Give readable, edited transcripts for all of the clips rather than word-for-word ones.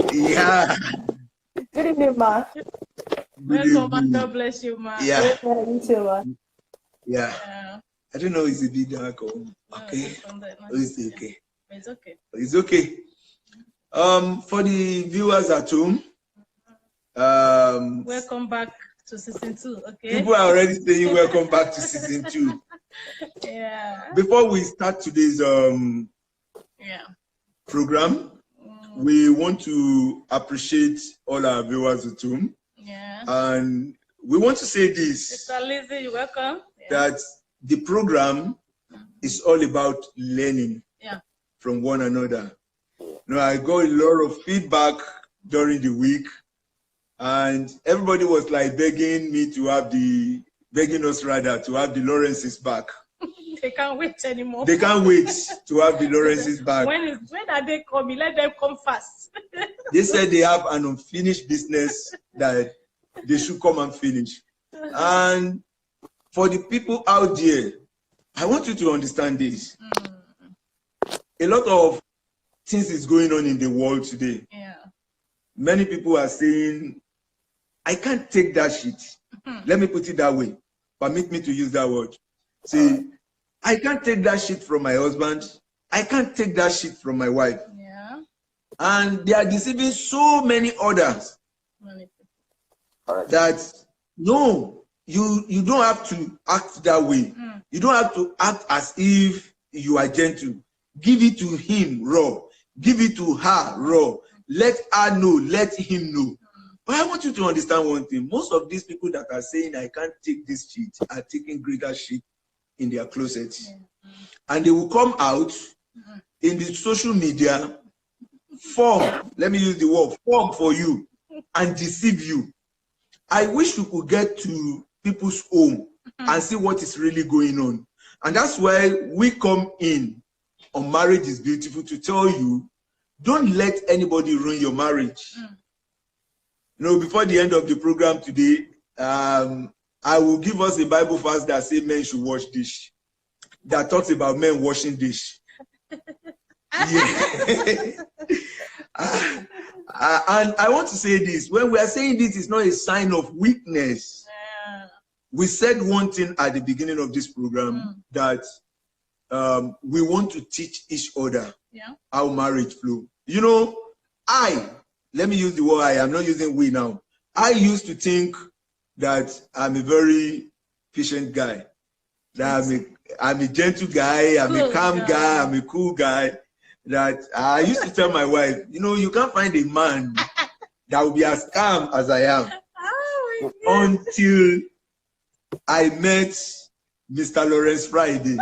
Yeah. Good evening, ma. Welcome, and God bless you, ma. Yeah. You too, ma. Yeah. I don't know, is it big dark or okay? Is it okay? It's okay. It's okay. For the viewers at home, welcome back to season 2. Okay. People are already saying welcome back to season 2. Yeah. Before we start today's program, we want to appreciate all our viewers at home. Yeah. And we want to say this. Mr. Lizzie, you're welcome. That the program is all about learning from one another. I got a lot of feedback during the week, and everybody was like begging us to have the Lawrences back. They can't wait anymore. They can't wait to have the Lawrences back. When are they coming? Let them come fast. They said they have an unfinished business that they should come and finish. And for the people out there, I want you to understand this. A lot of things is going on in the world today. Yeah. Many people are saying, I can't take that shit. Let me put it that way. Permit me to use that word. See, I can't take that shit from my husband. I can't take that shit from my wife. Yeah. And they are deceiving so many others that no, you don't have to act that way. You don't have to act as if you are gentle. Give it to him raw. Give it to her raw. Let her know. Let him know. But I want you to understand one thing. Most of these people that are saying, I can't take this shit, are taking greater shit in their closets. And they will come out in the social media, form, let me use the word, form for you and deceive you. I wish you could get to people's home and see what is really going on. And that's why we come in on Marriage is Beautiful to tell you, don't let anybody ruin your marriage. Before the end of the program today, I will give us a Bible verse that says men should wash dish. That talks about men washing dish. And I want to say this. When we are saying this, it's not a sign of weakness. We said one thing at the beginning of this program, that we want to teach each other how marriage flow. Let me use the word I'm not using we now. I used to think that I'm a very patient guy, that I'm a gentle guy, I'm a calm guy, I'm a cool guy. That I used to tell my wife, you can't find a man that will be as calm as I am. Until I met Mr. Lawrence Friday.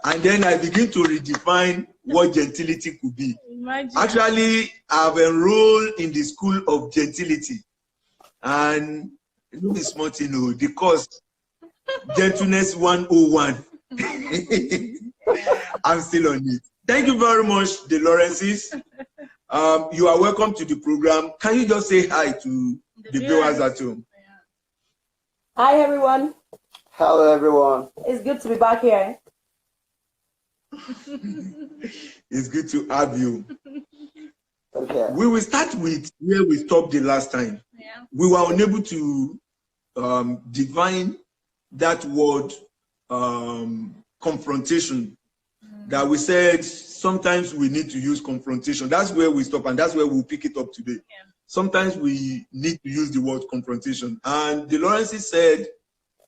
And then I begin to redefine what gentility could be. Imagine. Actually, I've enrolled in the school of gentility. And it's small, the course, Gentleness 101. I'm still on it. Thank you very much, the Lawrences. You are welcome to the program. Can you just say hi to the viewers at home? Hi, everyone. Hello, everyone. It's good to be back here. It's good to have you. Okay. We will start with where we stopped the last time. We were unable to define that word confrontation. That we said sometimes we need to use confrontation. That's where we stop, and that's where we'll pick it up today. Sometimes we need to use the word confrontation. And the Lawrences said,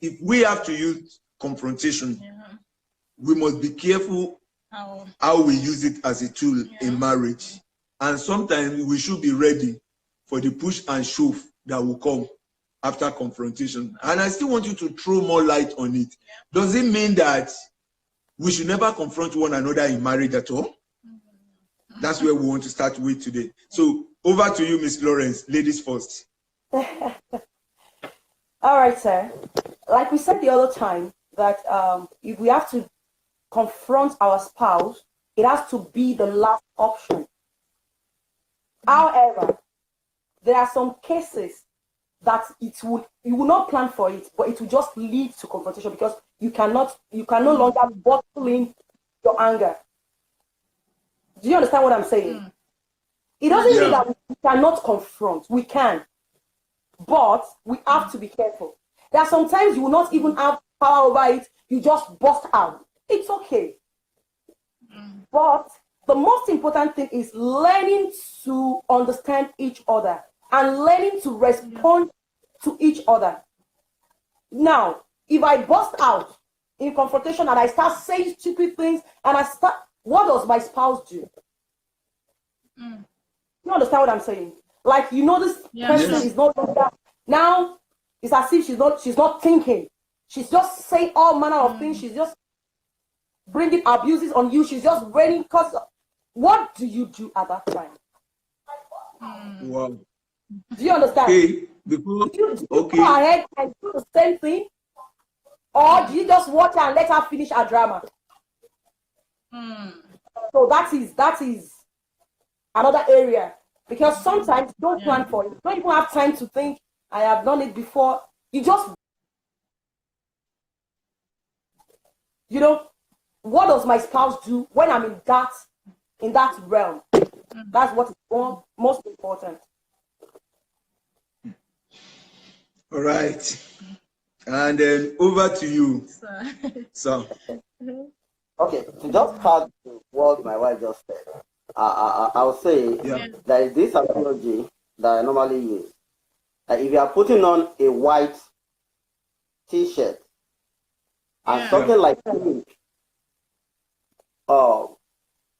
if we have to use confrontation, we must be careful how we use it as a tool in marriage. And sometimes we should be ready for the push and shove that will come after confrontation. And I still want you to throw more light on it. Does it mean that we should never confront one another in marriage at all? That's where we want to start with today. So over to you, Miss Lawrence. Ladies first. All right, sir. Like we said the other time, that if we have to confront our spouse, it has to be the last option. However, there are some cases that you will not plan for it, but it will just lead to confrontation because you can no longer bottle in your anger. Do you understand what I'm saying? It doesn't mean that we cannot confront. We can. But we have to be careful. There are sometimes you will not even have power over it. You just bust out. It's okay. But the most important thing is learning to understand each other and learning to respond to each other. Now, if I bust out in confrontation and I start saying stupid things and what does my spouse do? You understand what I'm saying? Like, you know, this person is no longer, now it's as if she's not thinking. She's just saying all manner of things. She's just bringing abuses on you. She's just raining cause. What do you do at that time? Wow. Do you understand? Okay. Do you go ahead and do the same thing? Or do you just watch her and let her finish her drama? So that is another area. Because sometimes you don't plan for it. You don't even have time to think, I have done it before. You just, you know, what does my spouse do when I'm in that realm? That's what is most important. All right. And then over to you. So. Okay, to just add to what my wife just said, I'll say there is this analogy that I normally use. If you are putting on a white t-shirt and something like pink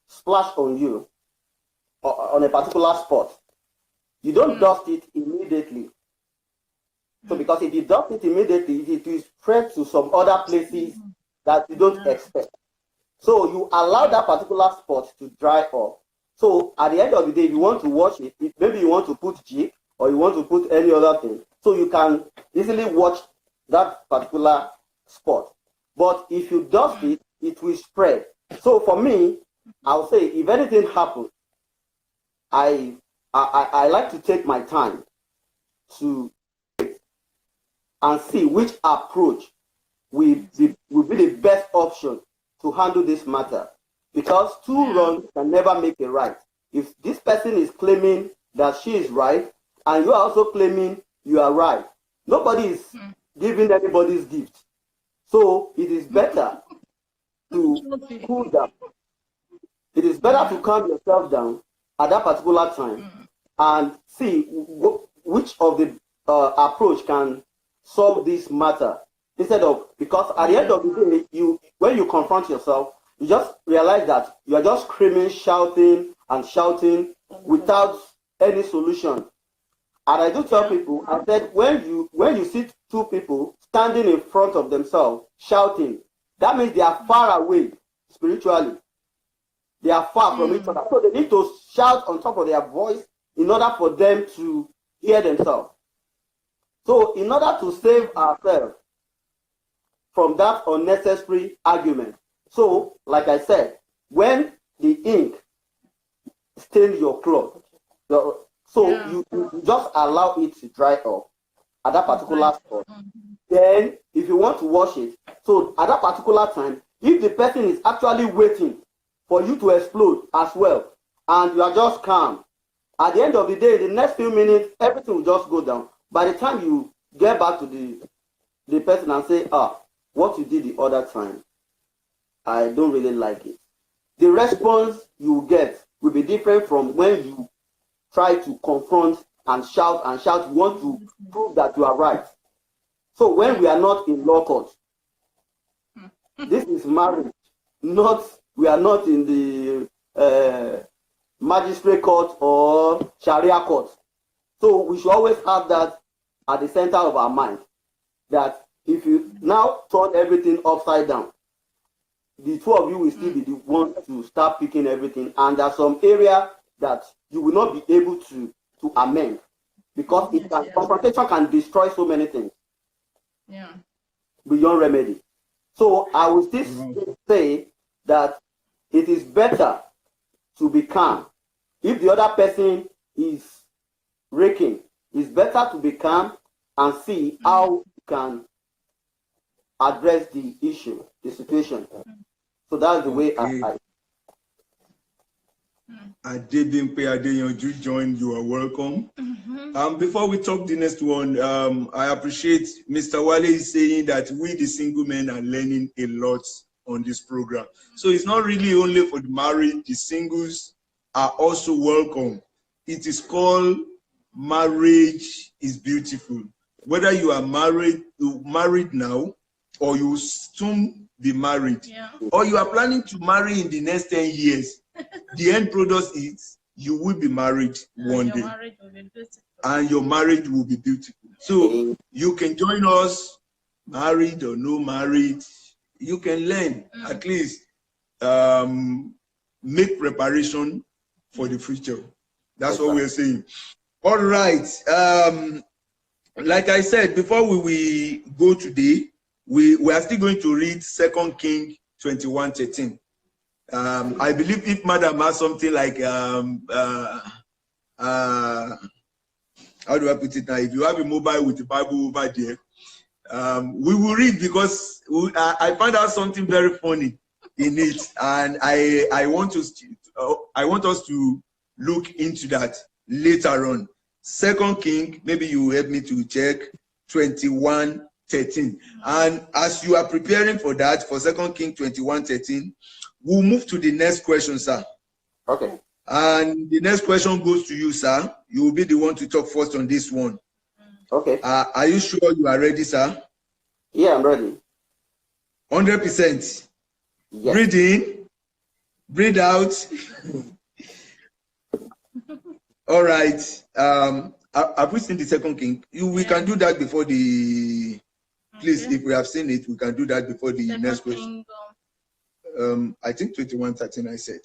splash on you on a particular spot, you don't dust it immediately. So because if you dust it immediately, it will spread to some other places that you don't expect. So you allow that particular spot to dry off. So at the end of the day, if you want to wash it, maybe you want to put jig or you want to put any other thing, so you can easily wash that particular spot. But if you dust it, it will spread. So for me, I'll say if anything happens, I like to take my time to and see which approach will be the best option to handle this matter. Because two wrongs can never make a right. If this person is claiming that she is right, and you are also claiming you are right, nobody is giving anybody's gift. So it is better to cool down. It is better to calm yourself down at that particular time and see which of the approach can solve this matter. Instead of, because at the end of the day, when you confront yourself, you just realize that you are just screaming, shouting, and shouting without any solution. And I do tell people, I said, when you see two people standing in front of themselves, shouting, that means they are far away spiritually. They are far from each other. So they need to shout on top of their voice in order for them to hear themselves. So in order to save ourselves from that unnecessary argument, so like I said, when the ink stains your cloth, you just allow it to dry off at that particular spot. Then if you want to wash it, so at that particular time, if the person is actually waiting for you to explode as well, and you are just calm, at the end of the day, the next few minutes, everything will just go down. By the time you get back to the person and say, what you did the other time, I don't really like it, the response you get will be different from when you try to confront and shout, you want to prove that you are right. So when we are not in law court, this is marriage, we are not in the magistrate court or Sharia court. So we should always have that at the center of our mind, that if you now turn everything upside down, the two of you will still be the one to start picking everything, and there's some area that you will not be able to amend, because confrontation can destroy so many things beyond remedy. So I will still say that it is better to be calm. If the other person is raking, it's better to be calm and see how you can address the issue, the situation. So that's the way I Adebimpe Adeyanju joined. You are welcome. Before we talk the next one, I appreciate Mr. Wale is saying that we, the single men, are learning a lot on this program. So it's not really only for the married, the singles are also welcome. It is called Marriage is Beautiful. Whether you are married now, or you soon be married, or you are planning to marry in the next 10 years, the end product is you will be married one day. And your marriage will be beautiful. So you can join us, married or no married. You can learn, at least make preparation for the future. That's what we're saying. All right. Like I said, before we go today, we are still going to read 2 Kings 21:13. I believe if Madam has something like, how do I put it now? If you have a mobile with the Bible over there, we will read, because I found out something very funny in it, and I want us to look into that later on. 2 King, maybe you will help me to check 21:13. And as you are preparing for that, for 2 King 21:13, we'll move to the next question, sir. Okay. And the next question goes to you, sir. You will be the one to talk first on this one. Okay. Are you sure you are ready, sir? Yeah, I'm ready. 100%. Yes. Breathe in, breathe out. All right. Have we seen the 2 King? We can do that before the. Please, if we have seen it, we can do that before the next question. I think 21:13. I said.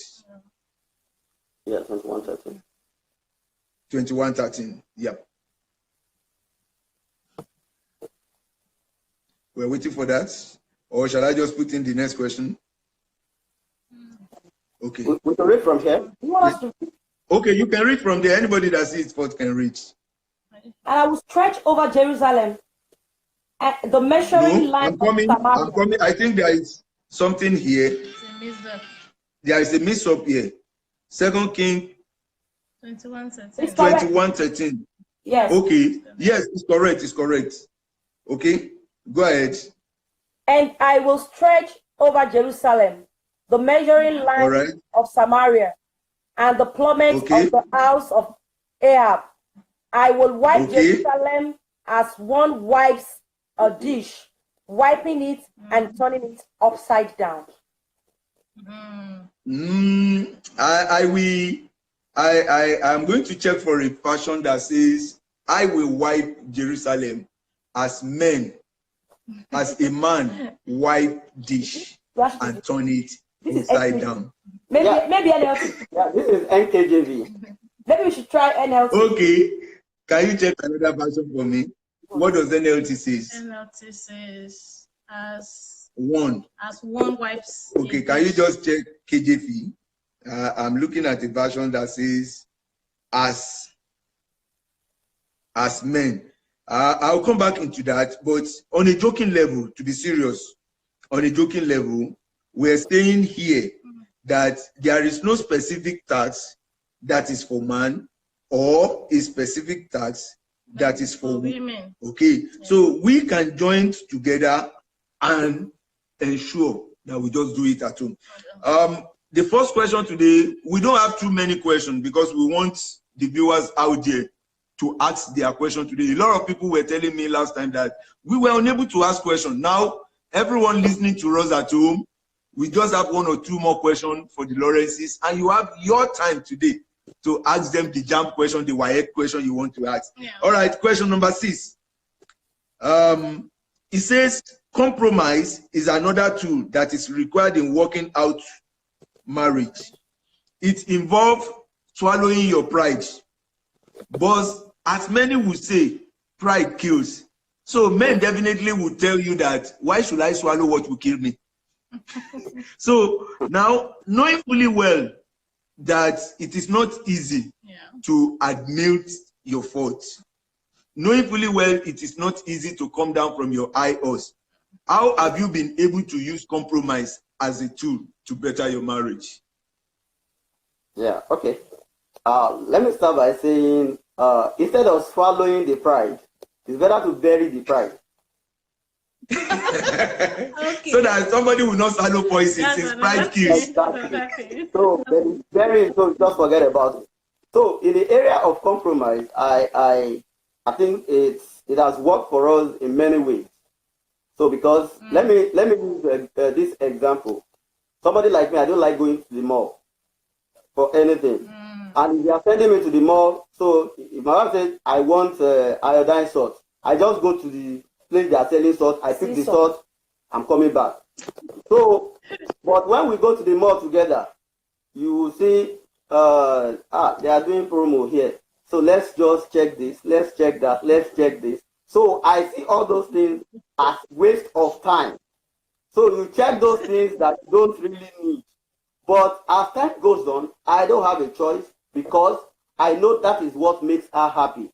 Yeah, 21:13. 21:13. Yep. We're waiting for that, or shall I just put in the next question? Okay. We can read from here. Okay, you can read from there. Anybody that sees it can read. And I will stretch over Jerusalem at the measuring line. I'm coming. I think there is something here. There is a mix-up here. 2 King 21:13. Yes. Okay. Yes, it's correct. It's correct. Okay. Go ahead. And I will stretch over Jerusalem the measuring line of Samaria and the plummet of the house of Ahab. I will wipe Jerusalem as one wipes a dish, wiping it and turning it upside down. I'm going to check for a version that says, I will wipe Jerusalem as a man wipe dish and turn it upside down. Maybe NLT. Yeah, this is NKJV. Maybe we should try NLT. Okay. Can you check another version for me? What does NLT say? NLT says as one wipes. Okay, can you just check KJV? I'm looking at a version that says as men. I'll come back into that, but on a joking level, to be serious, on a joking level, we're saying here that there is no specific tax that is for man or a specific tax that is for women. Okay, so we can join together and ensure that we just do it at home. The first question today, we don't have too many questions because we want the viewers out there to ask their question today. A lot of people were telling me last time that we were unable to ask questions. Now, everyone listening to us at home, we just have 1 or 2 more questions for the Lawrences, and you have your time today to ask them the jump question, the WAEC question you want to ask. All right, question number 6. It says, compromise is another tool that is required in working out marriage. It involves swallowing your pride. But as many would say, pride kills. So men definitely would tell you that, why should I swallow what will kill me? So now, knowing fully well that it is not easy to admit your faults, knowing fully well it is not easy to come down from your high horse, how have you been able to use compromise as a tool to better your marriage? Yeah, okay. Let me start by saying, instead of swallowing the pride, it's better to bury the pride. Okay. So that somebody will not swallow poison since pride kills. Exactly. So so just forget about it. So in the area of compromise, I think it has worked for us in many ways. So because let me use this example. Somebody like me, I don't like going to the mall for anything. And if they are sending me to the mall, so if my wife says I want iodine salt, I just go to the place they are selling salt, I pick the salt, I'm coming back. So, but when we go to the mall together, you will see, they are doing promo here. So let's just check this, let's check that, let's check this. So I see all those things as waste of time. So you check those things that you don't really need. But as time goes on, I don't have a choice because I know that is what makes her happy.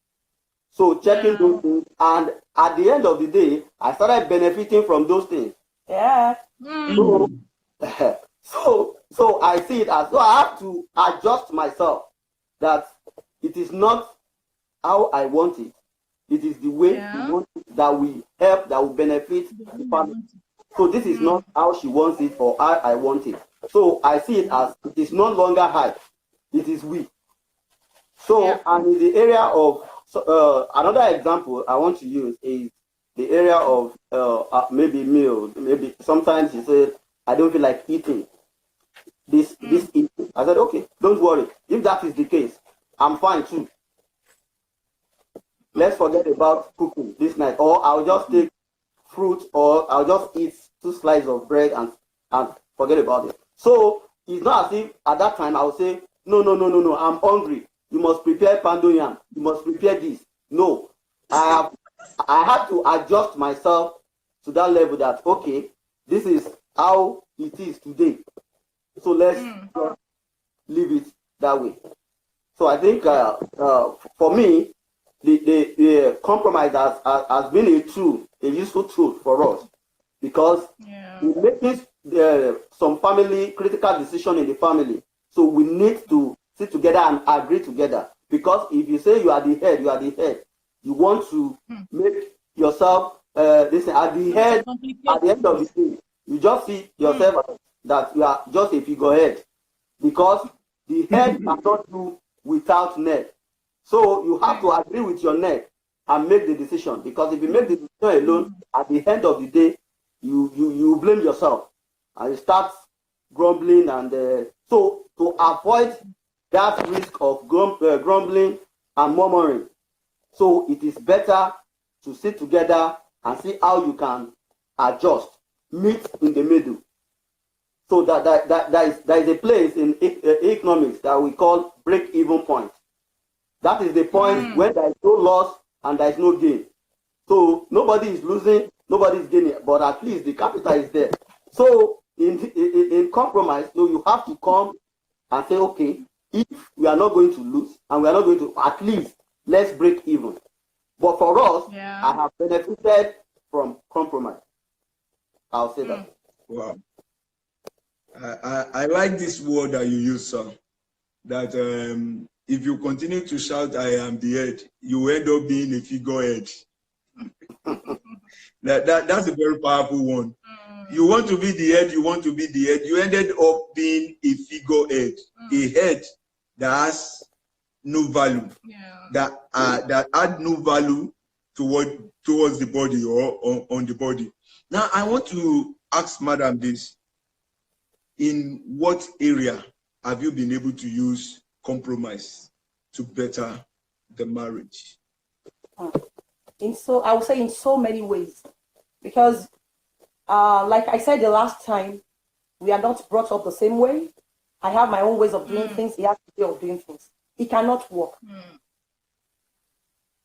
So checking those things, and at the end of the day, I started benefiting from those things. Yeah. So I see it as, so I have to adjust myself that it is not how I want it. It is the way we want it that will help, that will benefit the family. So this is not how she wants it or how I want it. So I see it as it is no longer high, it is we. So and in the area of another example I want to use is the area of maybe meal. Maybe sometimes you say I don't feel like eating this eating. I said okay, don't worry. If that is the case, I'm fine too. Let's forget about cooking this night, or I'll just take fruit, or I'll just eat 2 slices of bread and forget about it. So it's not as if at that time I'll say, no, I'm hungry. You must prepare pando yam. You must prepare this. No, I have to adjust myself to that level that, okay, this is how it is today. So let's leave it that way. So I think for me, the compromise has been a useful tool for us, because we're making some family critical decision in the family. So we need to sit together and agree together. Because if you say you are the head, you are the head. You want to make yourself this at the head. At the end of the day, you just see yourself that you are just a figurehead, because the head cannot do without neck. So you have to agree with your neck and make the decision. Because if you make the decision alone, at the end of the day, you blame yourself and you start grumbling. And so to avoid that risk of grumbling and murmuring, so it is better to sit together and see how you can adjust, meet in the middle. So there is a place in economics that we call break-even point. That is the point when there is no loss and there is no gain. So nobody is losing, nobody is gaining, but at least the capital is there. So in compromise, so you have to come and say, okay, if we are not going to lose and we are not going to, at least let's break even. But for us, I have benefited from compromise. I'll say that. Wow. I like this word that you use, sir. That if you continue to shout, I am the head, you end up being a figurehead. That's a very powerful one. You want to be the head, you want to be the head. You ended up being a figurehead, a head that has no value, that add no value towards the body or on the body. Now, I want to ask Madam this. In what area have you been able to use compromise to better the marriage? I would say in so many ways, because like I said the last time, we are not brought up the same way. I have my own ways of doing things. He has his way of doing things. It cannot work.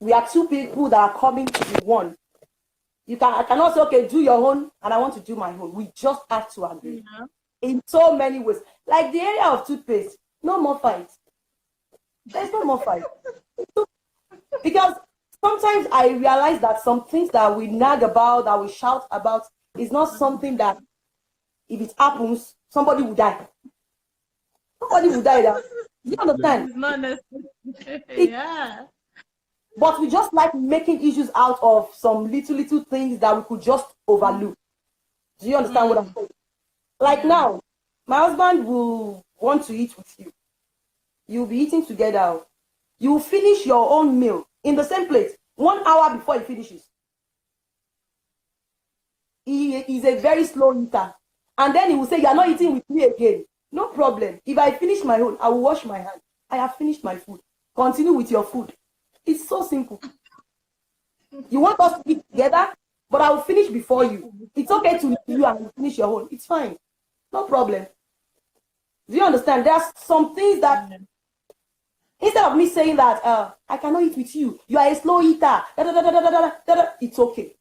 We are two people that are coming to be one. I cannot say, okay, do your own, and I want to do my own. We just have to agree. In so many ways. Like the area of toothpaste, no more fights. There's no more fight. Because sometimes I realize that some things that we nag about, that we shout about, is not something that, if it happens, somebody will die. Somebody will die. You understand? It's not necessary. Yeah. But we just like making issues out of some little things that we could just overlook. Do you understand what I'm saying? Like now, my husband will want to eat with you. You'll be eating together. You will finish your own meal in the same plate 1 hour before he finishes. He is a very slow eater. And then he will say, you are not eating with me again. No problem. If I finish my own, I will wash my hand. I have finished my food. Continue with your food. It's so simple. You want us to eat together, but I will finish before you. It's okay to leave you and finish your own. It's fine. No problem. Do you understand? There are some things that, instead of me saying that, I cannot eat with you, you are a slow eater, it's okay.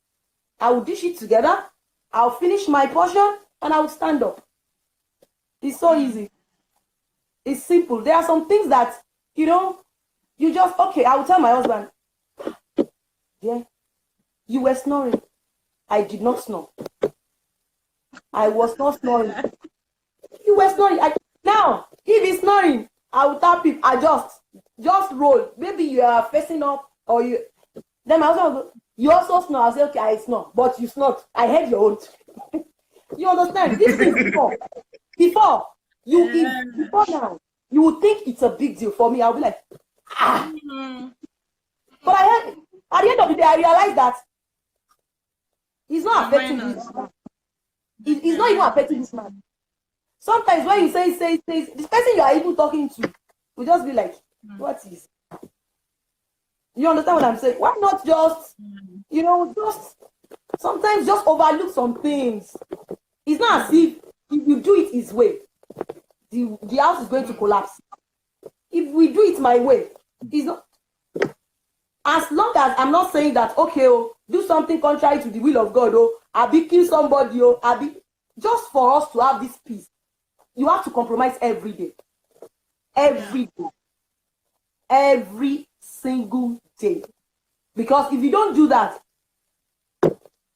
I will dish it together, I'll finish my portion, and I will stand up. It's so easy. It's simple. There are some things that, you know, you just, okay, I will tell my husband, yeah, you were snoring. I did not snore. I was not snoring. You were snoring. Now, if he's snoring, I will tap him. I just roll. Maybe you are facing up, or you. Then my husband will go, you also snore. I'll say, okay, I snore, but you snore. I heard your own. You understand? This is before now, you would think it's a big deal. For me, I'll be like, ah. But at the end of the day, I realized that it's not affecting this man. It's not even affecting this man. Sometimes when you say, this person you are even talking to will just be like, what is? You understand what I'm saying? Why not just, you know, just sometimes just overlook some things. It's not as if you do it his way, the house is going to collapse. If we do it my way, it's not. As long as I'm not saying that, okay, do something contrary to the will of God, I'll be kill somebody, just for us to have this peace, you have to compromise every day. Every day. Every single day. Because if you don't do that,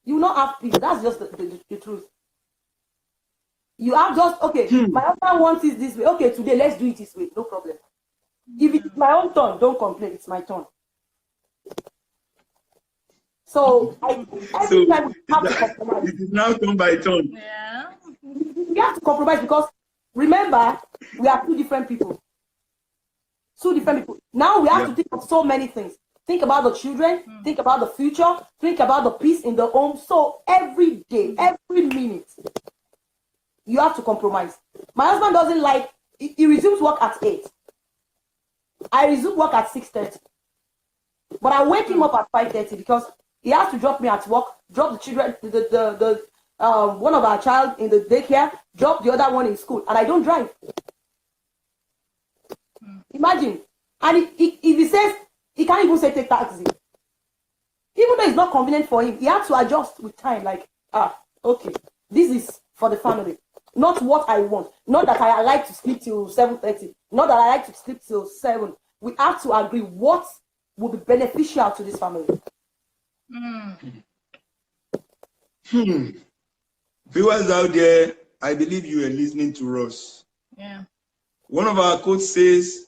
you will not have peace. That's just the truth. You have just, okay, my husband wants it this way. Okay, today, let's do it this way. No problem. If it's my own turn, don't complain. It's my turn. So, every time we have to compromise. It is now turn by turn. Yeah. We have to compromise because, remember, we are two different people. Now we have to think of so many things. Think about the children, think about the future, think about the peace in the home. So every day, every minute, you have to compromise. My husband doesn't like, he resumes work at 8. I resume work at 6:30. But I wake him up at 5:30 because he has to drop me at work, drop the children, one of our child in the daycare, drop the other one in school, and I don't drive. Imagine. And if he says, he can't even say take taxi. Even though it's not convenient for him, he has to adjust with time. Like, okay, this is for the family. Not what I want. Not that I like to sleep till 7:30. Not that I like to sleep till 7. We have to agree what will be beneficial to this family. Viewers out there, I believe you are listening to us. Yeah. One of our quotes says,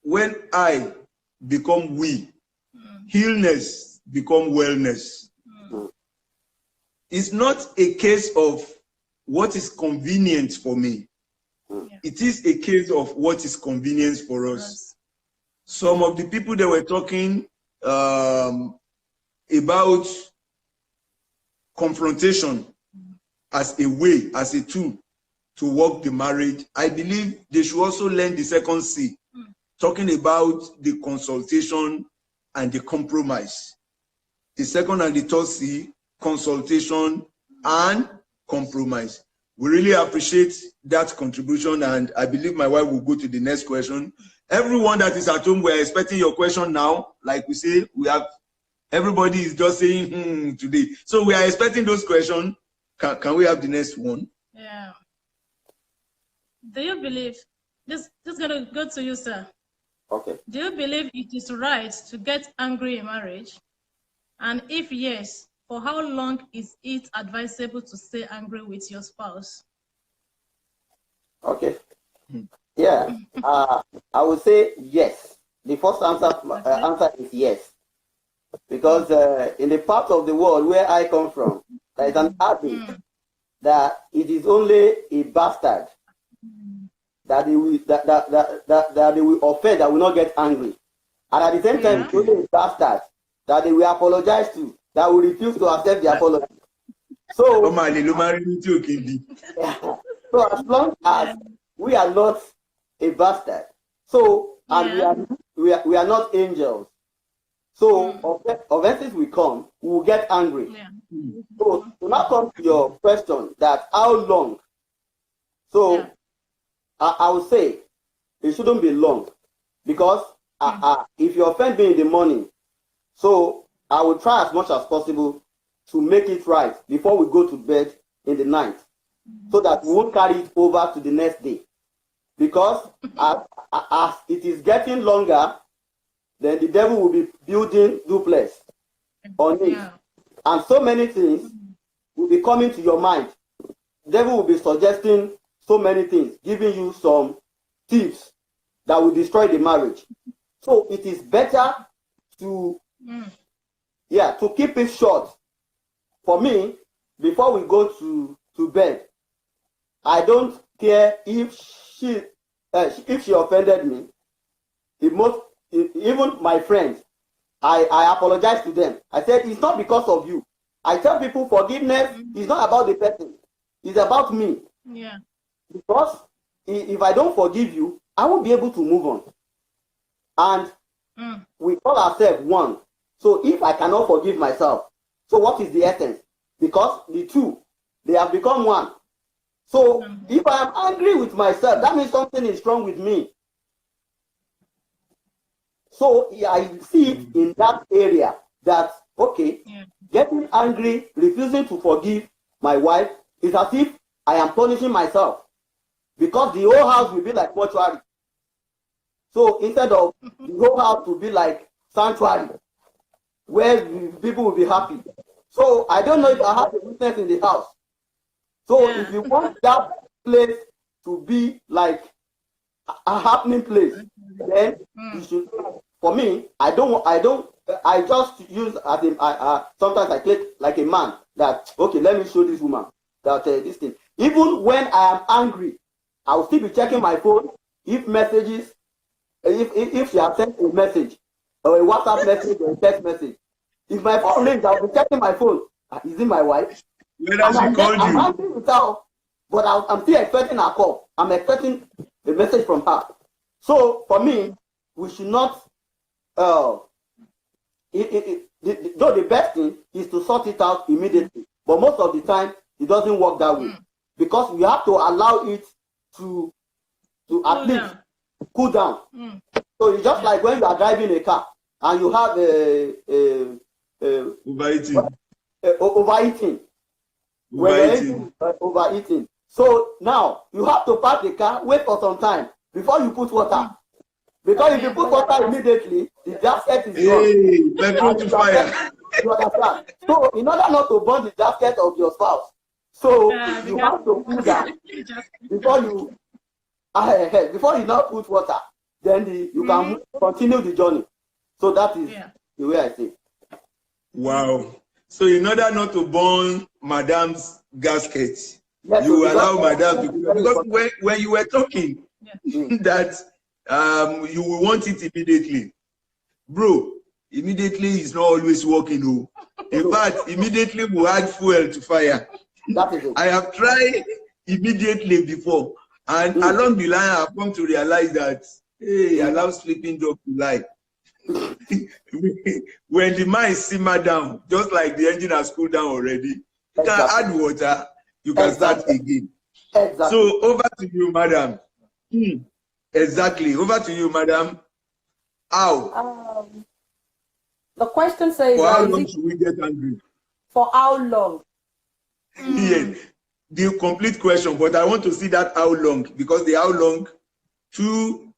when I become we, illness become wellness. It's not a case of what is convenient for me. It is a case of what is convenience for us. Some of the people that were talking about confrontation as a way, as a tool to work the marriage, I believe they should also learn the second C, talking about the consultation and the compromise. The second and the third C, consultation and compromise. We really appreciate that contribution, and I believe my wife will go to the next question. Everyone that is at home, we're expecting your question now. Like we say, we have, everybody is just saying today. So we are expecting those questions. Can we have the next one? Yeah. Do you believe, this is going to go to you, sir. Okay. Do you believe it is right to get angry in marriage? And if yes, for how long is it advisable to stay angry with your spouse? Okay. Yeah, I would say yes. The first answer is yes, because in the part of the world where I come from, there is an adage that it is only a bastard that they will that they will offend, that will not get angry, and at the same time, it's only a bastard that they will apologize to, that will refuse to accept the apology. So, so as long as we are not a bastard, so and we are not angels, so offenses will come, we will get angry. So to now come to your question, that how long? So I would say it shouldn't be long, because if you offend me in the morning, so I will try as much as possible to make it right before we go to bed in the night, so that we won't carry it over to the next day. Because as it is getting longer, then the devil will be building duplex on it. And so many things will be coming to your mind. The devil will be suggesting so many things, giving you some tips that will destroy the marriage. So it is better to keep it short. For me, before we go to bed, I don't care if she offended me. Even my friends, I apologize to them. I said, it's not because of you. I tell people forgiveness is not about the person. It's about me. Yeah. Because if I don't forgive you, I won't be able to move on. And we call ourselves one. So if I cannot forgive myself, so what is the essence? Because the two, they have become one. So if I am angry with myself, that means something is wrong with me. So I see it in that area that, getting angry, refusing to forgive my wife is as if I am punishing myself, because the whole house will be like mortuary. So instead of the whole house to be like sanctuary, where people will be happy. So I don't know if I have a witness in the house. So if you want that place to be like a happening place, then you should. For me, I just use as sometimes I click like a man that, okay, let me show this woman that this thing. Even when I am angry, I will still be checking my phone. If messages, if she has sent a message or a WhatsApp message or a text message, if my phone rings, I will be checking my phone. Is it my wife? I'm angry with her, but I'm still expecting her call. I'm expecting a message from her. So for me, we should not. Though the best thing is to sort it out immediately, but most of the time it doesn't work that way, because we have to allow it to at least cool down. So it's just like when you are driving a car and you have overeating. Overeating. So now you have to park the car, wait for some time before you put water. Because if you put water immediately, the gasket is gone. Petrol to fire. You understand? So in order not to burn the gasket of your spouse, so you have to cool down before you now put water. Then you can continue the journey. So that is the way I say it. Wow. So in order not to burn Madam's gasket, you allow Madam to, because when you were talking that you will want it immediately, bro. Immediately is not always working. Oh. In fact, immediately will add fuel to fire. I have tried immediately before, and along the line, I've come to realize that allow sleeping dog to lie. When the mind simmer down, just like the engine has cooled down already, you can add water, you can start again. So over to you, madam. Exactly. Over to you, madam. How? The question says, for how long should we get angry? For how long? Yes, the complete question, but I want to see that how long, because the how long, too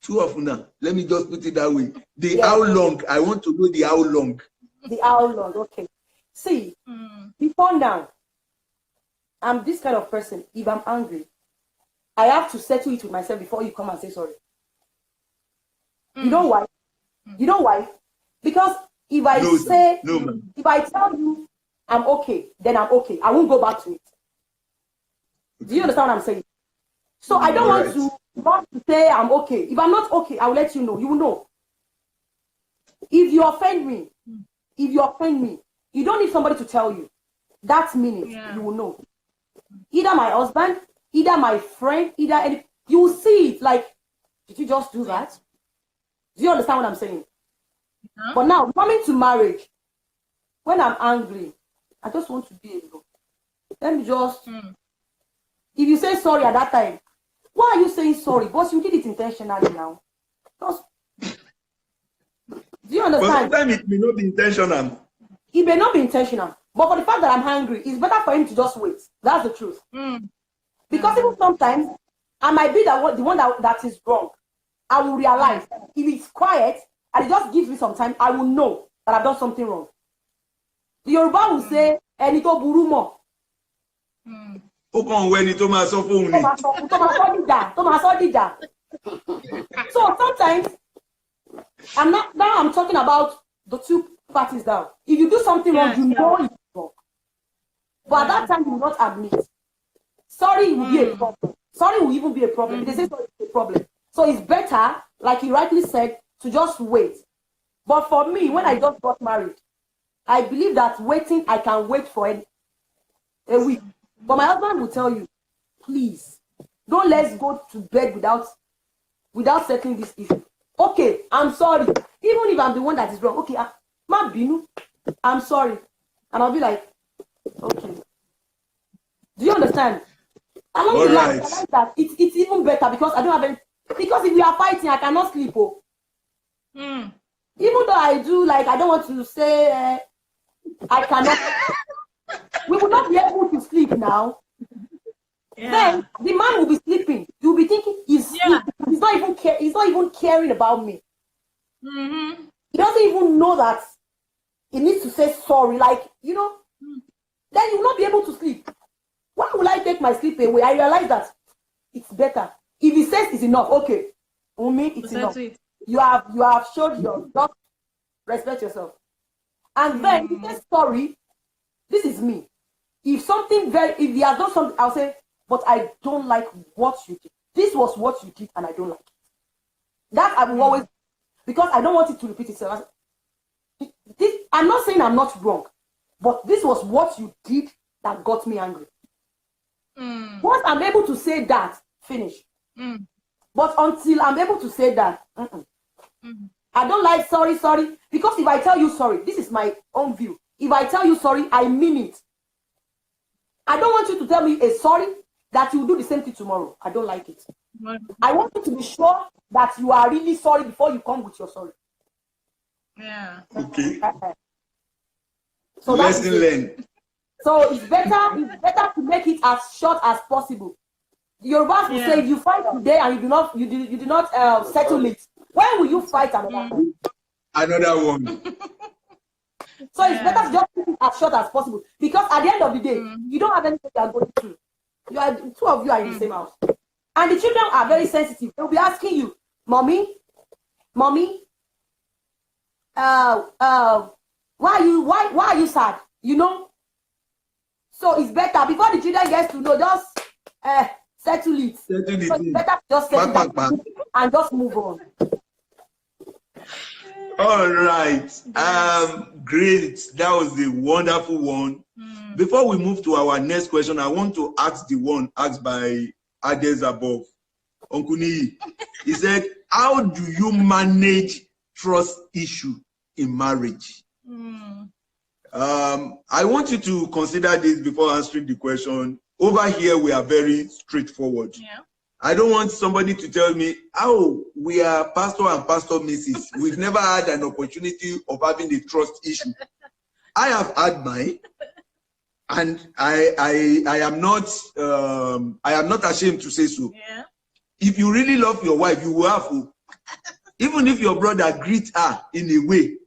often now. Let me just put it that way. The how long, I want to know the how long. The how long, okay. See, before now, I'm this kind of person. If I'm angry, I have to settle it with myself before you come and say sorry. You know why? You know why? Because if I if I tell you I'm okay, then I'm okay. I won't go back to it. Do you understand what I'm saying? So I don't want to say I'm okay. If I'm not okay, I will let you know. You will know. If you offend me, you don't need somebody to tell you. That minute, you will know. Either my husband, either my friend, you will see it like, did you just do that? Do you understand what I'm saying? But now, coming to marriage, when I'm angry, I just want to be alone. Let me just, if you say sorry at that time, why are you saying sorry? But you did it intentionally now. Just, do you understand? But sometimes it may not be intentional. It may not be intentional. But for the fact that I'm hungry, it's better for him to just wait. That's the truth. Because even sometimes, I might be the one that is wrong. I will realize if it's quiet and it just gives me some time, I will know that I've done something wrong. The Yoruba will say, "Eni to buru mo." So sometimes, I'm talking about the two parties down. If you do something wrong, you know it's wrong. But at that time, you will not admit. Sorry will be a problem. Sorry will even be a problem. They say sorry is a problem. So it's better, like you rightly said, to just wait. But for me, when I just got married, I believe that waiting, I can wait for a week. But my husband will tell you, please, don't let's go to bed without settling this issue. Okay, I'm sorry. Even if I'm the one that is wrong, okay, I'm sorry. And I'll be like, okay. Do you understand? Along the line, I realize that it's even better because I don't have any. Because if we are fighting, I cannot sleep. Even though I do, like, I don't want to say I cannot. We will not be able to sleep now. Then the man will be sleeping. You'll be thinking he's not even caring about me. He doesn't even know that he needs to say sorry. Like, then you will not be able to sleep. Why will I take my sleep away? I realize that it's better. If he says it's enough, okay. Umi, it's enough. You have showed your just respect yourself. And then he says sorry. This is me. If he has done something, I'll say, but I don't like what you did. This was what you did, and I don't like it. That I will always, because I don't want it to repeat itself. I'm not saying I'm not wrong, but this was what you did that got me angry. Once I'm able to say that, finish. But until I'm able to say that, I don't like sorry, because if I tell you sorry, this is my own view. If I tell you sorry, I mean it. I don't want you to tell me a sorry that you will do the same thing tomorrow. I don't like it. I want you to be sure that you are really sorry before you come with your sorry. Yeah. Okay. So lesson learned. So it's better to make it as short as possible. The Yorubas will say, if you fight today and you do not settle it, when will you fight another time? Another one. So it's better to just keep it as short as possible, because at the end of the day, you don't have anything you are going through. Two of you are in the same house, and the children are very sensitive. They'll be asking you, mommy, why are you sad? So it's better before the children get to know, just settle it. So it's better to just settle it and just move on. All right. Great. That was the wonderful one. Before we move to our next question, I want to ask the one asked by others above. Onkuni, he said, how do you manage trust issue in marriage? I want you to consider this before answering the question. Over here, we are very straightforward. I don't want somebody to tell me, we are pastor and pastor missus. We've never had an opportunity of having a trust issue. I have had mine, and I am not ashamed to say so. If you really love your wife, you will have to. Even if your brother greets her in a way,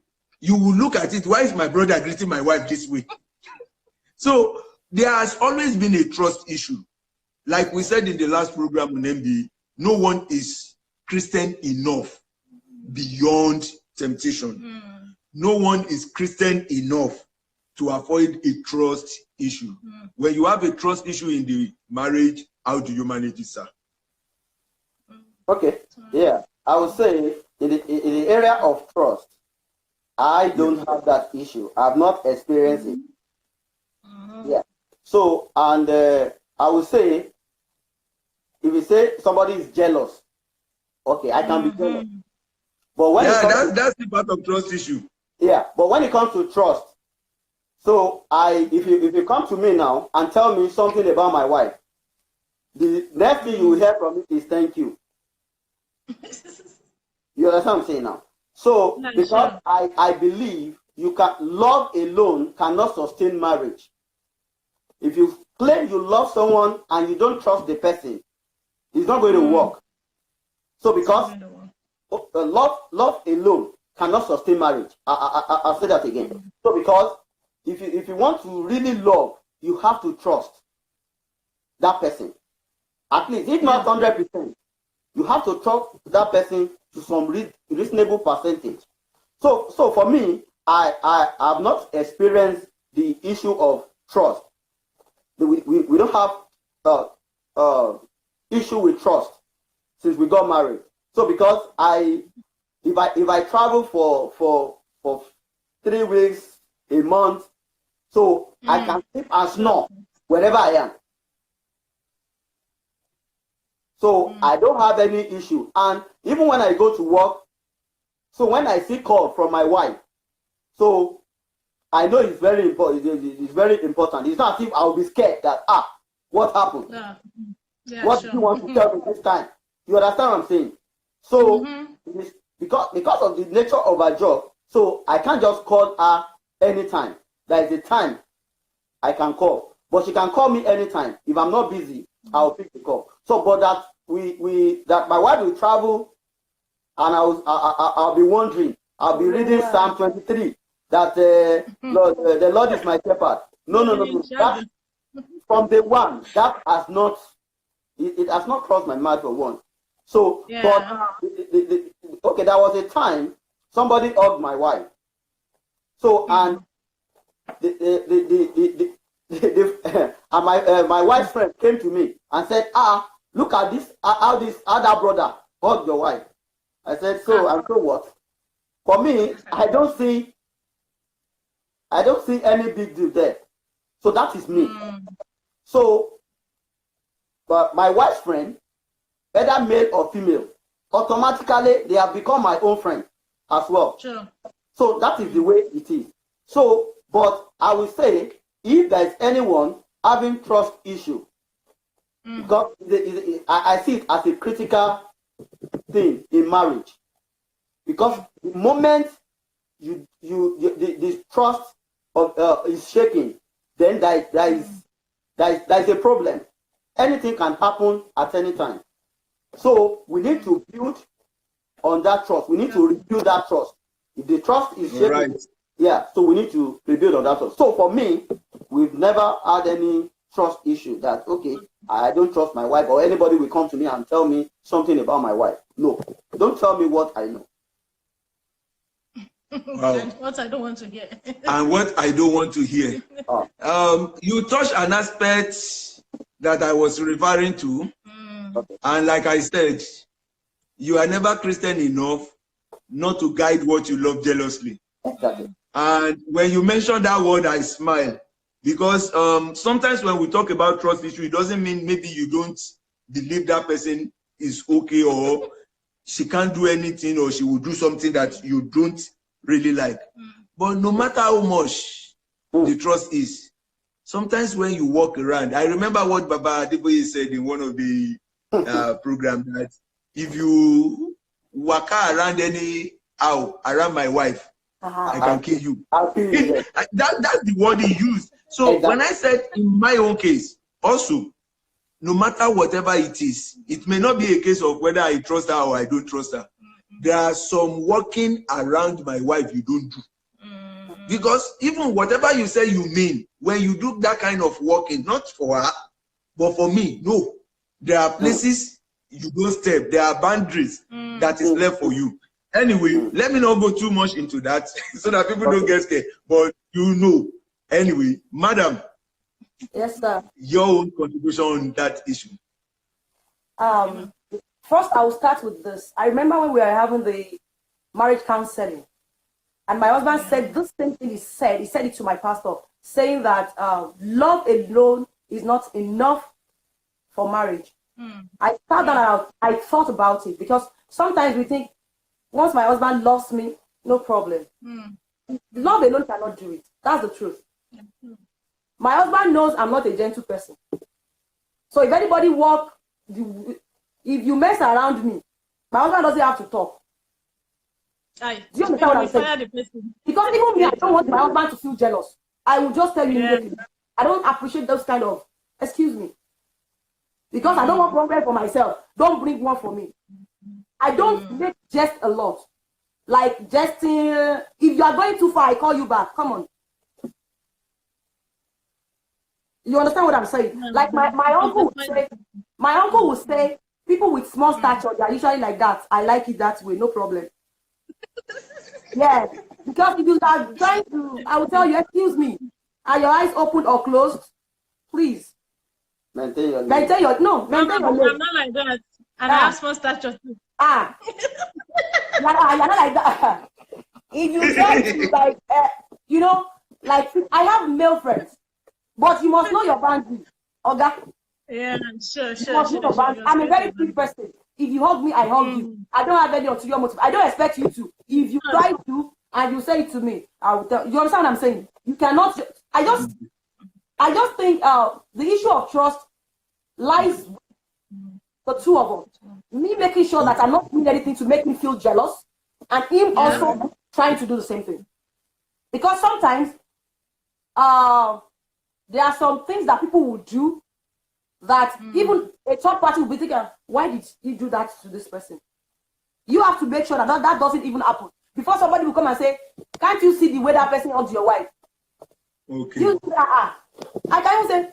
you will look at it. Why is my brother greeting my wife this way? So there has always been a trust issue. like we said in the last program on MB, no one is Christian enough beyond temptation. No one is Christian enough to avoid a trust issue. When you have a trust issue in the marriage, how do you manage it, sir? Okay, yeah, I would say in the area of trust, I don't have that issue. I've not experienced it. Yeah. So, and I would say, if you say somebody is jealous, okay, I can be jealous. But when that's the part of trust issue. Yeah, but when it comes to trust, so if you come to me now and tell me something about my wife, the next thing you will hear from me is thank you. You understand what I'm saying now? So because I believe love alone cannot sustain marriage. If you claim you love someone and you don't trust the person, it's not going to work. So because love alone cannot sustain marriage. I'll say that again. So because if you want to really love, you have to trust that person. At least, if not 100%, you have to trust that person to some reasonable percentage. So for me, I have not experienced the issue of trust. We don't have issue with trust since we got married. So because if I travel for 3 weeks, a month, so I can sleep and snore wherever I am. So I don't have any issue. And even when I go to work, so when I see call from my wife, so I know it's very important. It's very important. It's not as if I'll be scared that what happened? What do you want to tell me this time? You understand what I'm saying? So it's because of the nature of her job, so I can't just call her anytime. There is a time I can call, but she can call me anytime. If I'm not busy, I'll pick the call. So, but that that my wife will travel, and I'll be wondering. I'll be reading Psalm 23 that the Lord is my shepherd. No. That, from day one, that has not it has not crossed my mind for one. So, but okay, there was a time somebody hugged my wife. So and my wife's friend came to me and said, look at this, how that brother hugged your wife. I said, so what? For me, I don't see any big deal there. So that is me. So, but my wife's friend, whether male or female, automatically they have become my own friend as well. Sure. So that is the way it is. So, but I will say, if there is anyone having trust issue, because I see it as a critical thing in marriage, because the moment the trust is shaking, then there is a problem. Anything can happen at any time. So we need to build on that trust. We need to rebuild that trust. If the trust is shaking, so we need to rebuild on that trust. So for me, we've never had any trust issue that, okay, I don't trust my wife, or anybody will come to me and tell me something about my wife. No, don't tell me what I know. Wow. And what I don't want to hear. And what I don't want to hear. You touched an aspect that I was referring to. And like I said, you are never Christian enough not to guide what you love jealously. Exactly. And when you mention that word, I smile. Because sometimes when we talk about trust issue, it doesn't mean maybe you don't believe that person is okay, or she can't do anything, or she will do something that you don't really like. But no matter how much the trust is, sometimes when you walk around, I remember what Baba Adeboye said in one of the programs, that if you walk around around my wife, I can kill you. I'll kill you. That's the word he used. So when I said in my own case, also, no matter whatever it is, it may not be a case of whether I trust her or I don't trust her. There are some walking around my wife you don't do. Because even whatever you say you mean, when you do that kind of walking, not for her, But for me, no. There are places you don't step. There are boundaries that is left for you. Anyway, let me not go too much into that so that people don't get scared. But you know, anyway, madam. Yes, sir. Your own contribution on that issue. First, I will start with this. I remember when we were having the marriage counseling, and my husband said this same thing. He said it to my pastor, saying that love alone is not enough for marriage. I sat down and I thought about it, because sometimes we think, once my husband loves me, no problem. Love alone cannot do it. That's the truth. My husband knows I'm not a gentle person. So if anybody if you mess around me, my husband doesn't have to talk. Do you understand what I'm saying? Because even me, I don't want my husband to feel jealous. I will just tell you immediately. I don't appreciate those kind of, excuse me. Because I don't want problem for myself. Don't bring one for me. I don't make jest a lot. Like jesting, if you are going too far, I call you back. Come on. You understand what I'm saying? Like my uncle would say, people with small stature, they are usually like that. I like it that way, no problem. Yeah, because if you are trying to, I will tell you, excuse me, are your eyes open or closed? Please. Maintain your maintain your I'm not like that. And I have small stature too. You're not like that. If you try to like, like I have male friends, but you must know your boundaries, okay? Yeah, sure. I'm a very quick person. If you hug me, I hug you. I don't have any ulterior motive. I don't expect you to. If you try to and you say it to me, I will tell you. Understand what I'm saying? You cannot. I just think the issue of trust lies with the two of us. Me making sure that I'm not doing anything to make me feel jealous, and him also trying to do the same thing. Because sometimes there are some things that people will do that even a third party will be thinking, why did you do that to this person? You have to make sure that that doesn't even happen. Before somebody will come and say, can't you see the way that person hugs your wife? Okay. You say, I can't say,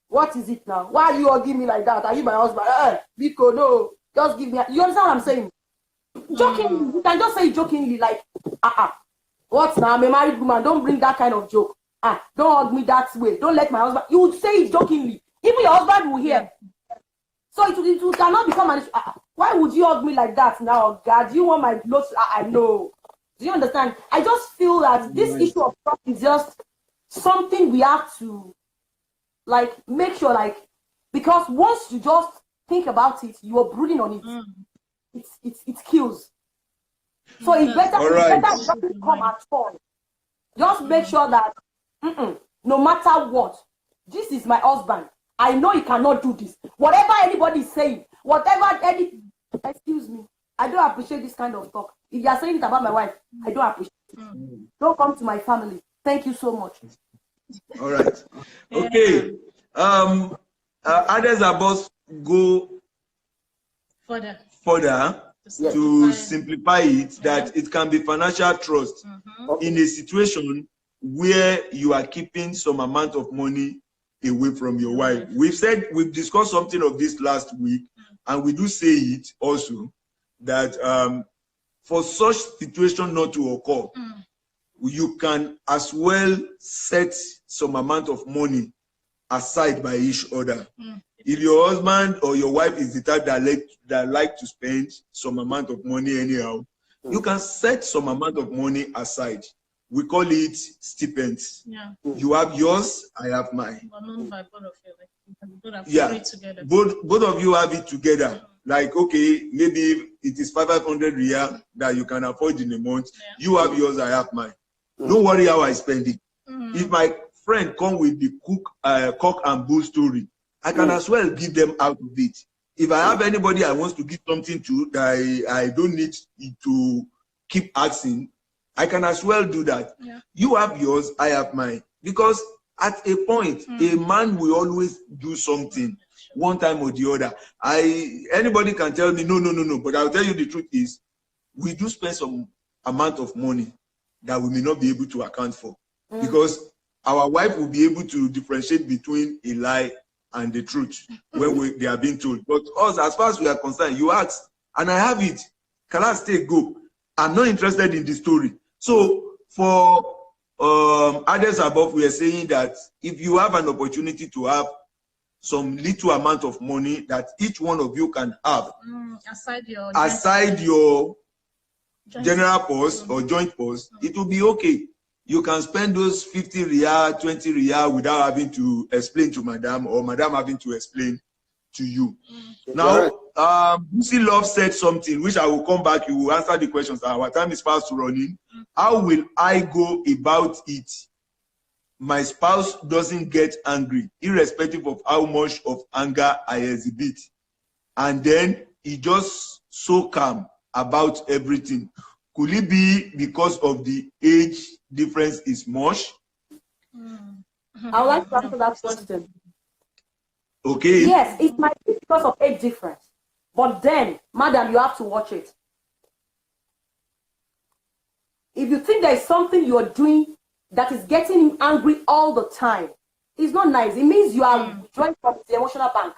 what is it now? Why are you hugging me like that? Are you my husband? Biko, no. Just give me you understand what I'm saying? Jokingly, you can just say it jokingly, like, what now? I'm a married woman. Don't bring that kind of joke. Don't hug me that way. Don't let my husband. You would say it jokingly. Even your husband will hear. So it cannot become an issue. Why would you hug me like that now? God, do you want my blood? I know. Do you understand? I just feel that this issue of trust is just something we have to, like, make sure, like, because once you just think about it, you are brooding on it. It kills. So it's better it doesn't come at all. Just make sure that no matter what, this is my husband. I know he cannot do this. Whatever anybody is saying, excuse me, I don't appreciate this kind of talk. If you are saying it about my wife, I don't appreciate it. Don't come to my family. Thank you so much. All right. Okay. Others are both go further to simplify it, that it can be financial trust in a situation where you are keeping some amount of money away from your wife. We've discussed something of this last week, and we do say it also, that for such situation not to occur, you can as well set some amount of money aside by each other. If your husband or your wife is the type that like to spend some amount of money anyhow, you can set some amount of money aside. We call it stipends. You have yours, I have mine. Both of you have it together. Like, okay, maybe it is 500 riyal that you can afford in a month. You have yours, I have mine. Don't worry how I spend it. If my friend come with the cock and bull story, I can as well give them out of it. If I have anybody I want to give something to that I don't need to keep asking, I can as well do that. You have yours, I have mine. Because at a point, a man will always do something one time or the other. Anybody can tell me, no. But I'll tell you the truth is, we do spend some amount of money that we may not be able to account for. Because our wife will be able to differentiate between a lie and the truth when they are being told. But us, as far as we are concerned, you ask, and I have it. Can I stay? Go. I'm not interested in the story. So for others above, we are saying that if you have an opportunity to have some little amount of money that each one of you can have aside your general purse or joint purse, it will be okay. You can spend those 50 riyal, 20 riyal without having to explain to madam or madam having to explain to you. Now, Lucy Love said something which I will come back. You will answer the questions. Our time is fast running. How will I go about it? My spouse doesn't get angry, irrespective of how much of anger I exhibit. And then he just so calm about everything. Could it be because of the age difference is much? I would like to answer that question. Okay. Yes, it might be because of age difference. But then, madam, you have to watch it. If you think there is something you are doing that is getting him angry all the time, it's not nice. It means you are drawing from the emotional bank.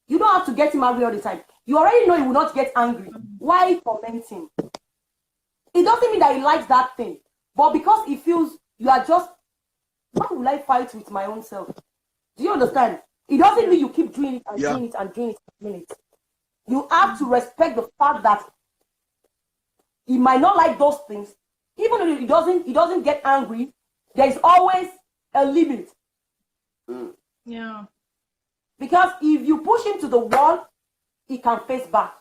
You don't have to get him angry all the time. You already know he will not get angry. Why torment him? It doesn't mean that he likes that thing. But because he feels you are just, why will I fight with my own self? Do you understand? It doesn't mean you keep doing it and doing it and doing it and doing it. You have to respect the fact that he might not like those things. Even if he doesn't get angry, there is always a limit. Yeah. Because if you push him to the wall, he can face back.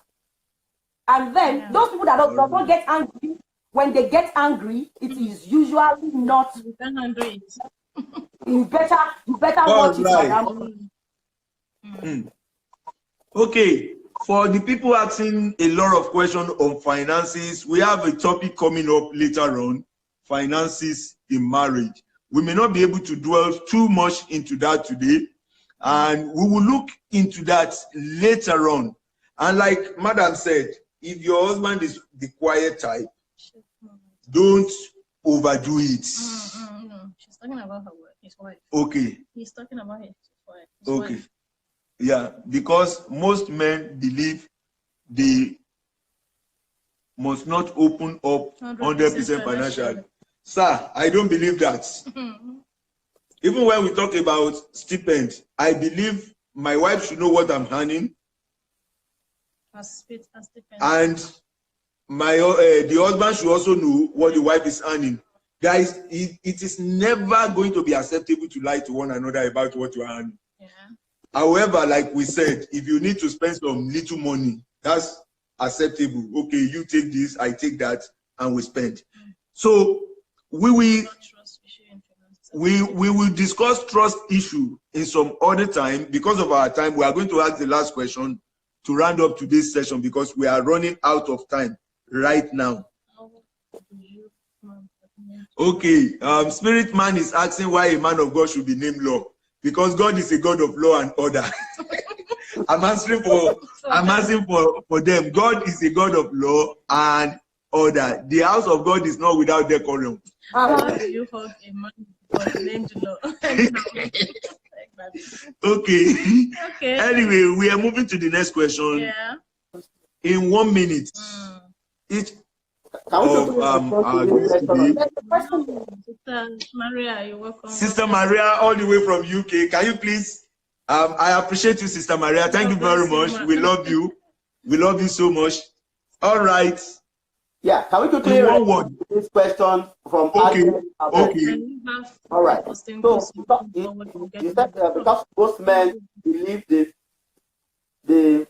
And then those people that don't get angry, when they get angry, it is usually not. You can handle it. You better watch it, madam. Okay. For the people asking a lot of questions on finances, we have a topic coming up later on, finances in marriage. We may not be able to dwell too much into that today, and we will look into that later on. And like Madam said, if your husband is the quiet type, don't overdo it. No, she's talking about his wife. Okay. He's talking about his wife. Okay. Wife. Yeah, because most men believe they must not open up 100% financially. Sir, I don't believe that. Even when we talk about stipend, I believe my wife should know what I'm earning. And my the husband should also know what the wife is earning. Guys, it is never going to be acceptable to lie to one another about what you are earning. Yeah. However, like we said, if you need to spend some little money, that's acceptable. Okay, you take this, I take that, and we spend. So we will discuss trust issue in some other time. Because of our time, we are going to ask the last question to round up today's session because we are running out of time right now. Okay, Spirit Man is asking why a man of God should be named Law. Because God is a God of law and order. I'm answering for them. God is a God of law and order. The house of God is not without decorum. How do you hug a man named Law? Okay. Anyway, we are moving to the next question. Yeah. In 1 minute, each of Sister Maria, you're welcome. Sister Maria, all the way from UK. Can you please? I appreciate you, Sister Maria. Thank you very much. We love you. We love you so much. All right. Yeah. Can we quickly read this question from? Okay. All right. So you said because most men believe they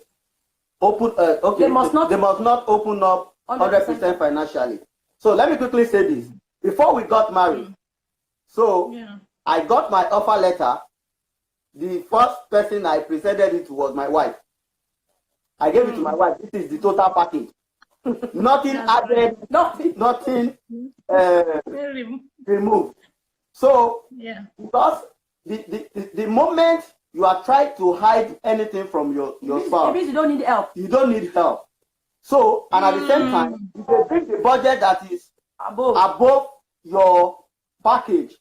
open. They must not open up 100% financially. So let me quickly say this. Before we got married, I got my offer letter. The first person I presented it to was my wife. I gave it to my wife. This is the total package. Nothing added, nothing removed. So, because the moment you are trying to hide anything from your spouse, you don't need help. You don't need help. So, and at the same time, if they bring the budget that is above your package,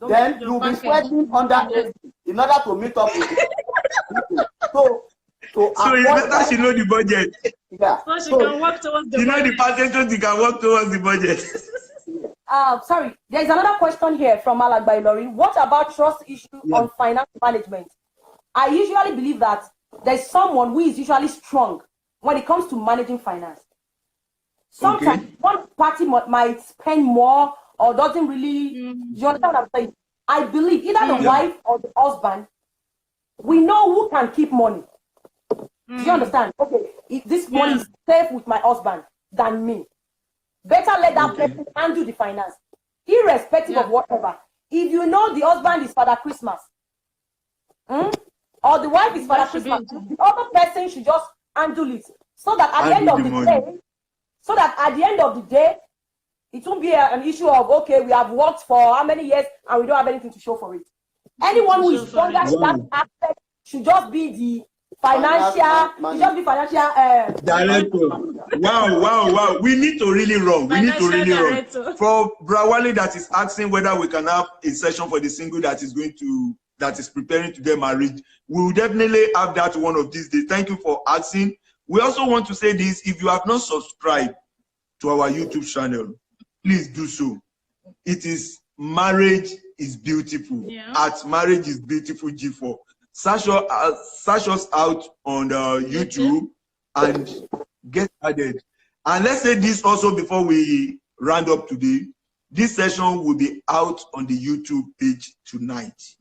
then you'll be sweating under AC in order to meet up with it. So it's better she know the budget. Yeah. So she can work towards the You know budget. the percentage you can work towards the budget. Sorry, there's another question here from Alagba Ilori. What about trust issue on finance management? I usually believe that there's someone who is usually strong when it comes to managing finance. Sometimes one party might spend more or doesn't really, you understand what I'm saying? I believe either the wife or the husband, we know who can keep money. Do you understand? Okay, if this money is safe with my husband than me, better let that person handle the finance, irrespective of whatever. If you know the husband is Father Christmas, or the wife is Father Christmas, the other person should just handle it, so that at the end of the day, it won't be an issue of, okay, we have worked for how many years and we don't have anything to show for it. Anyone who is stronger in that aspect should just be the financial director. Wow. We need to really run. For Brawali that is asking whether we can have a session for the single that is preparing to get married, we will definitely have that one of these days. Thank you for asking. We also want to say this: if you have not subscribed to our YouTube channel, please do so. It is Marriage is Beautiful at marriageisbeautifulg4. Search us out on YouTube and get added. And let's say this also before we round up today. This session will be out on the YouTube page tonight.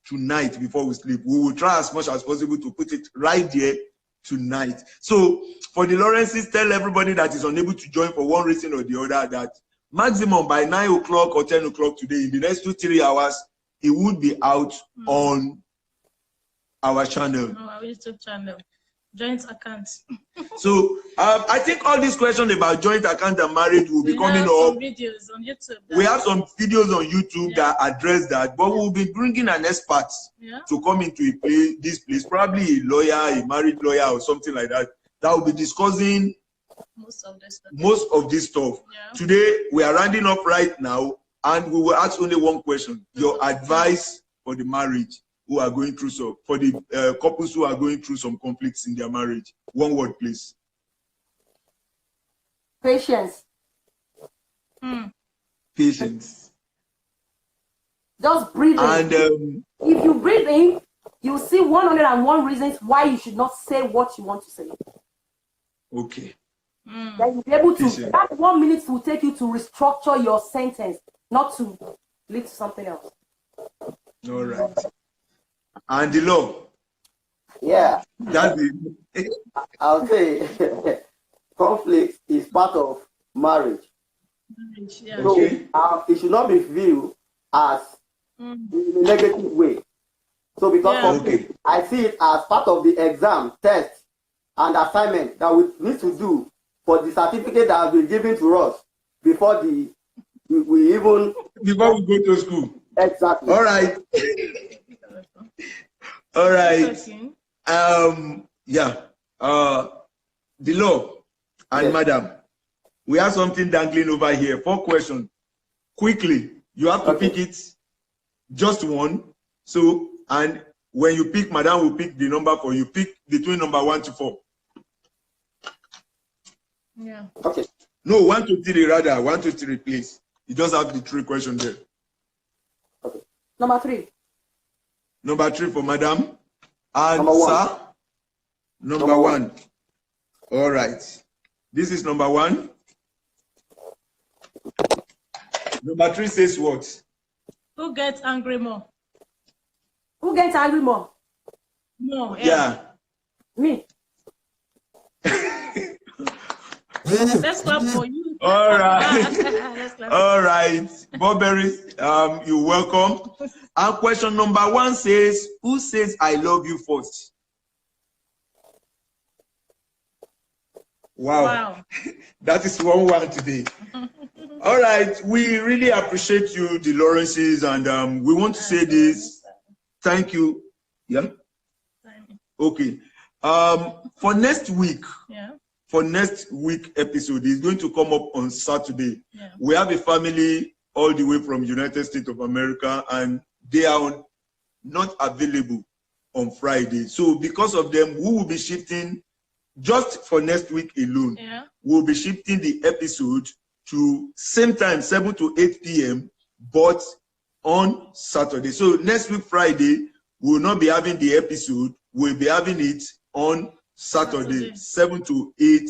Tonight before we sleep. We will try as much as possible to put it right there tonight. So for the Lawrences, tell everybody that is unable to join for one reason or the other that maximum by 9 o'clock or 10 o'clock today, in the next 2-3 hours, it would be out on our channel. Our YouTube channel. Joint accounts. So I think all these questions about joint account and marriage will be coming up. Videos on YouTube. We have some videos on YouTube that address that, but we'll be bringing an expert to come into this place, probably a lawyer, a married lawyer or something like that, that will be discussing most of this stuff. Today, we are rounding up right now, and we will ask only one question: your advice for the marriage who are going through for the couples who are going through some conflicts in their marriage. One word, please. Patience. Patience. Just breathe in. And if you breathe in, you see 101 reasons why you should not say what you want to say. Okay. Then you'll be able to, that 1 minute will take you to restructure your sentence, not to lead to something else. All right. And the law. Yeah. That's it. I'll say conflict is part of marriage. So it should not be viewed as in a negative way. So because I see it as part of the exam, test, and assignment that we need to do for the certificate that has been given to us before we go to school. Exactly. All right. All right. The law and madam, we have something dangling over here. 4 questions. Quickly, you have to pick it. Just one. So, and when you pick, madam will pick the number for you. Pick between number 1 to 4. Yeah. Okay. No, 1 to 3 rather. 1 to 3, please. You just have the 3 questions there. Okay. Number 3. Number 3 for madam. And number 1. Sir? Number 1. All right. This is number 1. Number 3 says what? Who gets angry more? Who gets angry more? No. Yeah. Me. Let's clap for you. All right. All right. Bobberry, you're welcome. And question number 1 says, who says I love you first? Wow. That is 1-1 today. All right. We really appreciate you, the Lawrences, and we want to say this. Thank you. Yeah? Okay. For next week, episode is going to come up on Saturday. We have a family all the way from United States of America, and they are not available on Friday. So because of them, we will be shifting, just for next week alone, we'll be shifting the episode to same time, 7 to 8 p.m., but on Saturday. So next week, Friday, we will not be having the episode. We'll be having it on Saturday, 7 to 8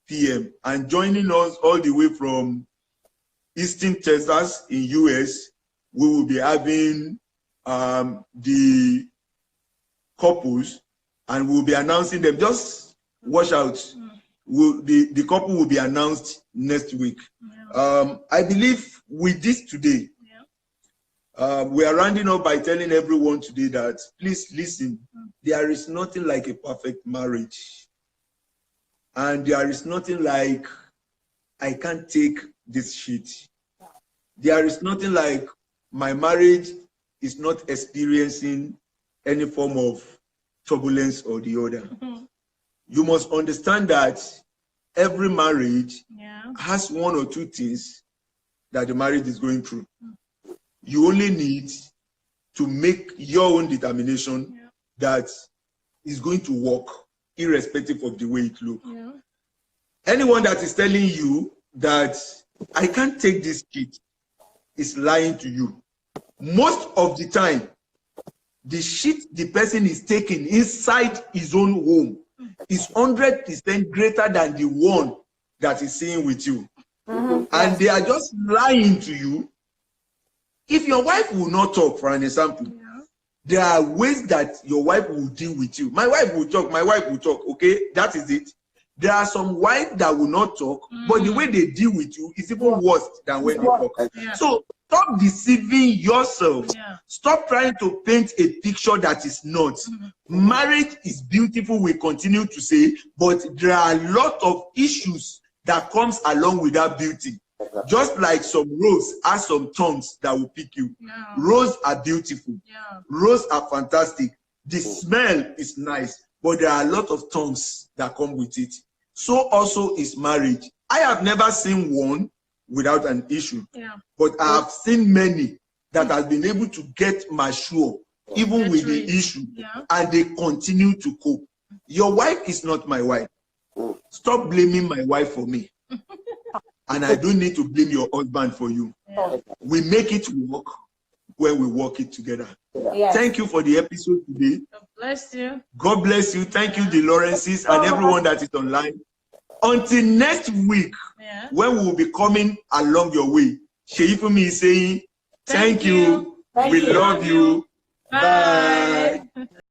p.m. And joining us all the way from Eastern Texas in US, we will be having the couples, and we'll be announcing them. Just watch out. The couple will be announced next week. I believe with this today, we are rounding up by telling everyone today that, please listen, there is nothing like a perfect marriage. And there is nothing like, I can't take this shit. There is nothing like, my marriage is not experiencing any form of turbulence or the other. You must understand that every marriage has one or two things that the marriage is going through. You only need to make your own determination that is going to work, irrespective of the way it looks. Anyone that is telling you that I can't take this shit is lying to you. Most of the time, the shit the person is taking inside his own home is 100% greater than the one that is staying with you. And they are just lying to you. If your wife will not talk, for an example, there are ways that your wife will deal with you. My wife will talk, okay? That is it. There are some wives that will not talk, but the way they deal with you is even worse than when they talk. So stop deceiving yourself. Stop trying to paint a picture that is not. Marriage is beautiful, we continue to say, but there are a lot of issues that comes along with that beauty. Just like some rose has some thorns that will pick you. Roses are beautiful. Roses are fantastic. The smell is nice, but there are a lot of thorns that come with it. So also is marriage. I have never seen one without an issue, but I have seen many that have been able to get mature even with the issue, and they continue to cope. Your wife is not my wife. Stop blaming my wife for me. And I don't need to blame your husband for you. We make it work when we work it together. Thank you for the episode today. God bless you. God bless you. Thank you, the Lawrences, and everyone that is online. Until next week, when we will be coming along your way, SeyiFunmi is saying, thank you. We love you. Bye.